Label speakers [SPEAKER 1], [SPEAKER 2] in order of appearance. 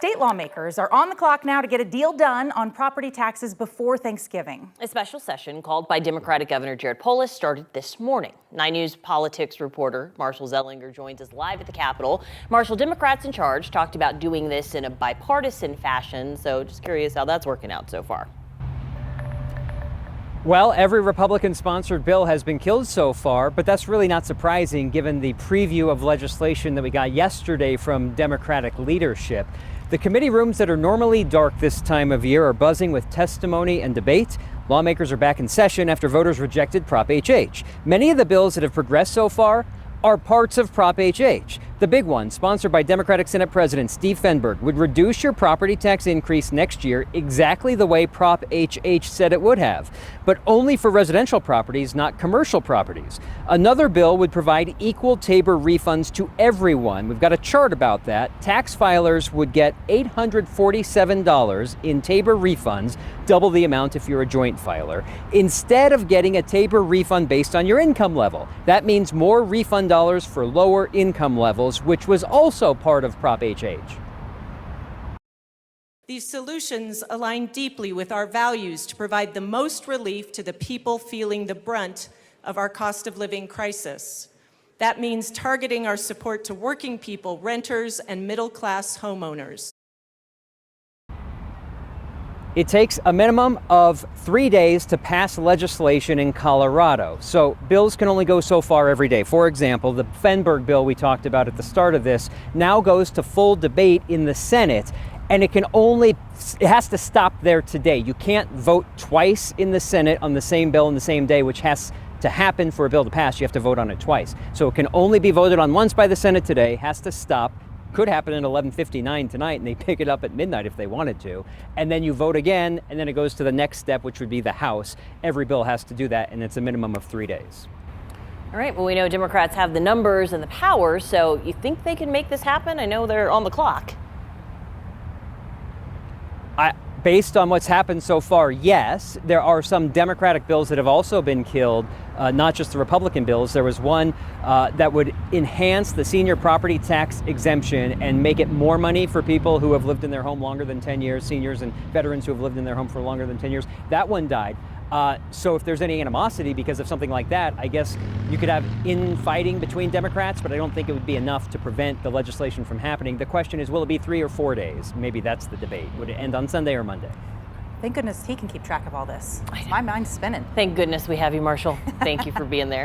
[SPEAKER 1] State lawmakers are on the clock now to get a deal done on property taxes before Thanksgiving.
[SPEAKER 2] A special session called by Democratic Governor Jared Polis started this morning. 9 News politics reporter Marshall Zellinger joins us live at the Capitol. Marshall, Democrats in charge talked about doing this in a bipartisan fashion, so just curious how that's working out so far.
[SPEAKER 3] Well, every Republican-sponsored bill has been killed so far, but that's really not surprising given the preview of legislation that we got yesterday from Democratic leadership. The committee rooms that are normally dark this time of year are buzzing with testimony and debate. Lawmakers are back in session after voters rejected Prop HH. Many of the bills that have progressed so far are parts of Prop HH. The big one, sponsored by Democratic Senate President Steve Fenberg, would reduce your property tax increase next year exactly the way Prop HH said it would have, but only for residential properties, not commercial properties. Another bill would provide equal TABOR refunds to everyone. We've got a chart about that. Tax filers would get $847 in TABOR refunds, double the amount if you're a joint filer, instead of getting a TABOR refund based on your income level. That means more refund dollars for lower income levels, which was also part of Prop HH.
[SPEAKER 4] These solutions align deeply with our values to provide the most relief to the people feeling the brunt of our cost of living crisis. That means targeting our support to working people, renters, and middle-class homeowners.
[SPEAKER 3] It takes a minimum of 3 days to pass legislation in Colorado. So bills can only go so far every day. For example, the Fenberg bill we talked about at the start of this now goes to full debate in the Senate, and it has to stop there today. You can't vote twice in the Senate on the same bill in the same day, which has to happen for a bill to pass. You have to vote on it twice. So it can only be voted on once by the Senate today, has to stop. Could happen at 11:59 tonight, and they pick it up at midnight if they wanted to. And then you vote again, and then it goes to the next step, which would be the House. Every bill has to do that, and it's a minimum of 3 days.
[SPEAKER 2] All right, well, we know Democrats have the numbers and the power, so you think they can make this happen? I know they're on the clock.
[SPEAKER 3] Based on what's happened so far, yes. There are some Democratic bills that have also been killed, not just the Republican bills. There was one that would enhance the senior property tax exemption and make it more money for people who have lived in their home longer than 10 years, seniors and veterans who have lived in their home for longer than 10 years. That one died. So if there's any animosity because of something like that, I guess you could have infighting between Democrats, but I don't think it would be enough to prevent the legislation from happening. The question is, will it be 3 or 4 days? Maybe that's the debate. Would it end on Sunday or Monday?
[SPEAKER 1] Thank goodness he can keep track of all this. My mind's spinning.
[SPEAKER 2] Thank goodness we have you, Marshall. Thank you for being there.